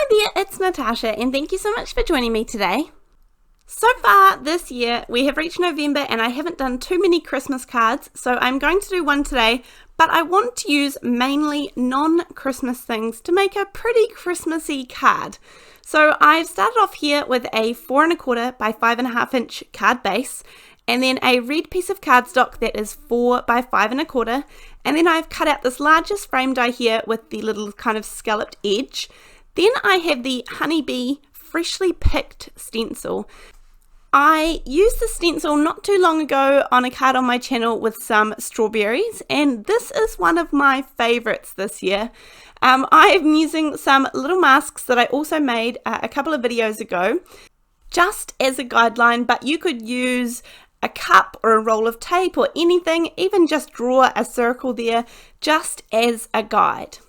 Hi there, it's Natasha and thank you so much for joining me today. So far this year we have reached November and I haven't done too many Christmas cards, so I'm going to do one today, but I want to use mainly non-Christmas things to make a pretty Christmassy card. So I've started off here with a 4 1/4 by 5.5 inch card base, and then a red piece of cardstock that is 4 by 5 1/4, and then I've cut out this largest frame die here with the little kind of scalloped edge. Then I have the Honeybee freshly picked stencil. I used the stencil not too long ago on a card on my channel with some strawberries, and this is one of my favorites this year. I'm using some little masks that I also made a couple of videos ago just as a guideline, but you could use a cup or a roll of tape or anything, even just draw a circle there just as a guide.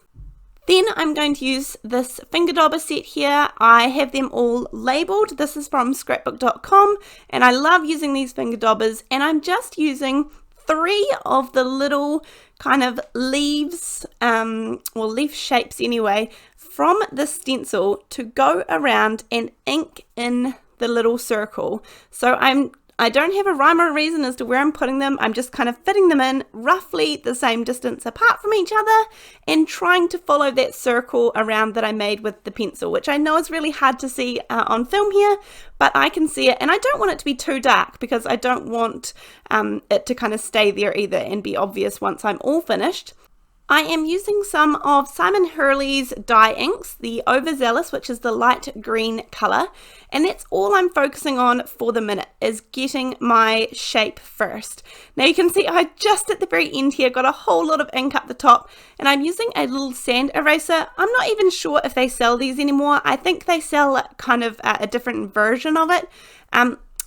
Then I'm going to use this finger dauber set here. I have them all labeled. This is from scrapbook.com and I love using these finger daubers, and I'm just using 3 of the little kind of leaves, or leaf shapes anyway, from the stencil to go around and ink in the little circle. So I don't have a rhyme or a reason as to where I'm putting them. I'm just kind of fitting them in roughly the same distance apart from each other and trying to follow that circle around that I made with the pencil, which I know is really hard to see on film here, but I can see it, and I don't want it to be too dark because I don't want it to kind of stay there either and be obvious once I'm all finished. I am using some of Simon Hurley's dye inks, the Overzealous, which is the light green colour, and that's all I'm focusing on for the minute, is getting my shape first. Now you can see I just at the very end here got a whole lot of ink up the top, and I'm using a little sand eraser. I'm not even sure if they sell these anymore. I think they sell kind of a different version of it.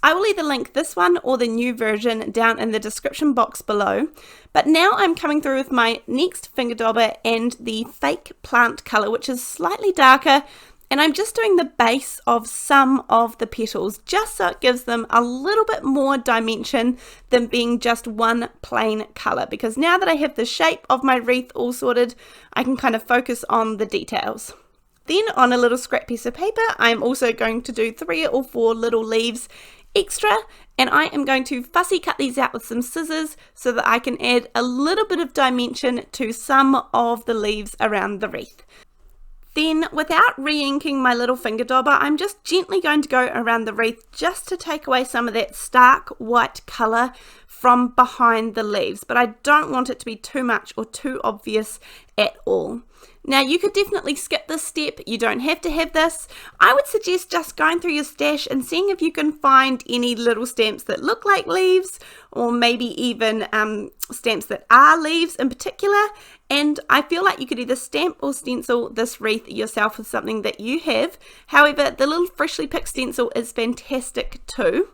I will either link this one or the new version down in the description box below. But now I'm coming through with my next finger dauber and the fake plant colour, which is slightly darker, and I'm just doing the base of some of the petals just so it gives them a little bit more dimension than being just one plain colour, because now that I have the shape of my wreath all sorted, I can kind of focus on the details. Then on a little scrap piece of paper, I'm also going to do 3 or 4 little leaves extra, and I am going to fussy cut these out with some scissors so that I can add a little bit of dimension to some of the leaves around the wreath. Then, without re-inking my little finger dauber, I'm just gently going to go around the wreath just to take away some of that stark white colour from behind the leaves, but I don't want it to be too much or too obvious at all. Now you could definitely skip this step, you don't have to have this. I would suggest just going through your stash and seeing if you can find any little stamps that look like leaves, or maybe even stamps that are leaves in particular, and I feel like you could either stamp or stencil this wreath yourself with something that you have. However, the little freshly picked stencil is fantastic too.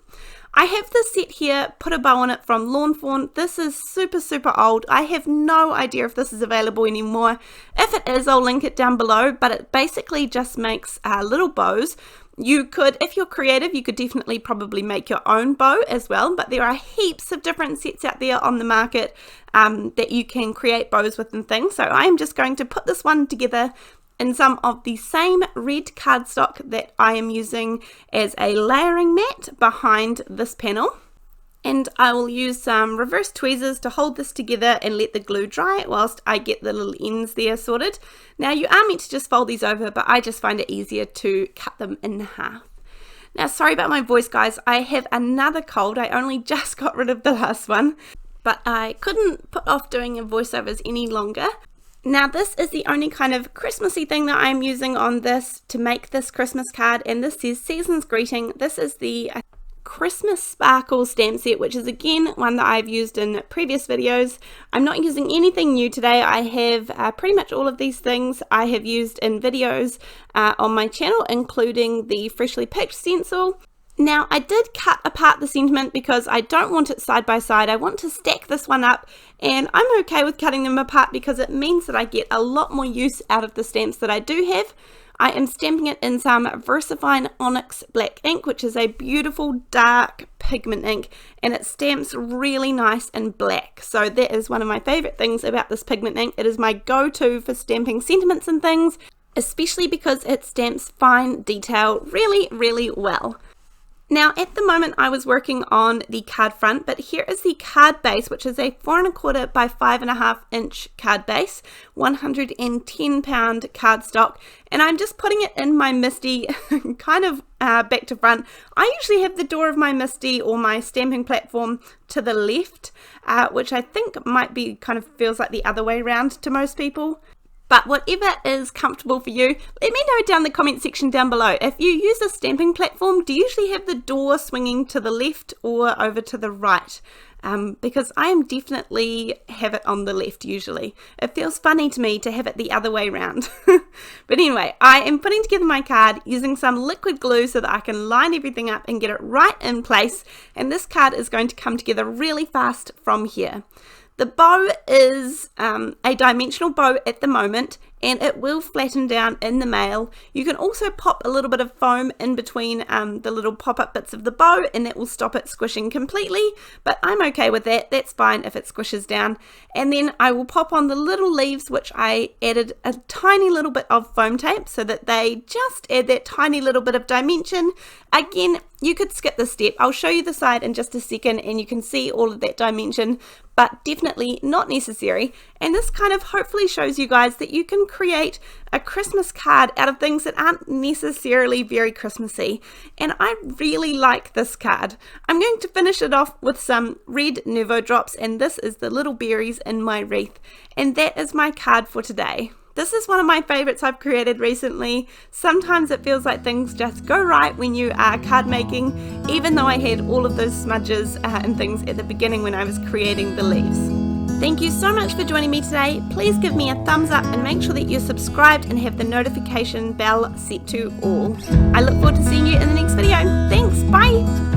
I have this set here, Put a Bow on It, from Fawn. This is super old. I have no idea if this is available anymore. If it is, I'll link it down below, but it basically just makes little bows. You could, if you're creative, you could definitely probably make your own bow as well, but there are heaps of different sets out there on the market that you can create bows with and things. So I am just going to put this one together in some of the same red cardstock that I am using as a layering mat behind this panel. And I will use some reverse tweezers to hold this together and let the glue dry whilst I get the little ends there sorted. Now you are meant to just fold these over, but I just find it easier to cut them in half. Now sorry about my voice guys, I have another cold. I only just got rid of the last one, but I couldn't put off doing voiceovers any longer. Now this is the only kind of Christmassy thing that I'm using on this to make this Christmas card, and this says Season's Greeting. This is the Christmas Sparkle stamp set, which is again one that I've used in previous videos. I'm not using anything new today. I have pretty much all of these things I have used in videos on my channel, including the freshly picked stencil. Now I did cut apart the sentiment because I don't want it side by side. I want to stack this one up, and I'm okay with cutting them apart because it means that I get a lot more use out of the stamps that I do have. I am stamping it in some VersaFine Onyx black ink, which is a beautiful dark pigment ink, and it stamps really nice and black. So that is one of my favorite things about this pigment ink. It is my go-to for stamping sentiments and things. especially because it stamps fine detail really, really well. Now at the moment I was working on the card front, but here is the card base, which is a 4¼ by 5½ inch card base, 110 pound cardstock, and I'm just putting it in my MISTI kind of back to front. I usually have the door of my MISTI or my stamping platform to the left, which I think might be kind of feels like the other way around to most people. But whatever is comfortable for you, let me know down in the comment section down below. If you use a stamping platform, do you usually have the door swinging to the left or over to the right? Because I am definitely have it on the left usually. It feels funny to me to have it the other way around. But anyway, I am putting together my card using some liquid glue so that I can line everything up and get it right in place. And this card is going to come together really fast from here. The bow is a dimensional bow at the moment, and it will flatten down in the mail. You can also pop a little bit of foam in between the little pop-up bits of the bow, and that will stop it squishing completely, but I'm okay with that. That's fine if it squishes down. And then I will pop on the little leaves, which I added a tiny little bit of foam tape so that they just add that tiny little bit of dimension. Again, you could skip this step. I'll show you the side in just a second and you can see all of that dimension, but definitely not necessary. And this kind of hopefully shows you guys that you can create a Christmas card out of things that aren't necessarily very Christmassy. And I really like this card. I'm going to finish it off with some red Nuvo drops, and this is the little berries in my wreath. And that is my card for today. This is one of my favorites I've created recently. Sometimes it feels like things just go right when you are card making, even though I had all of those smudges and things at the beginning when I was creating the leaves. Thank you so much for joining me today. Please give me a thumbs up and make sure that you're subscribed and have the notification bell set to all. I look forward to seeing you in the next video. Thanks, bye!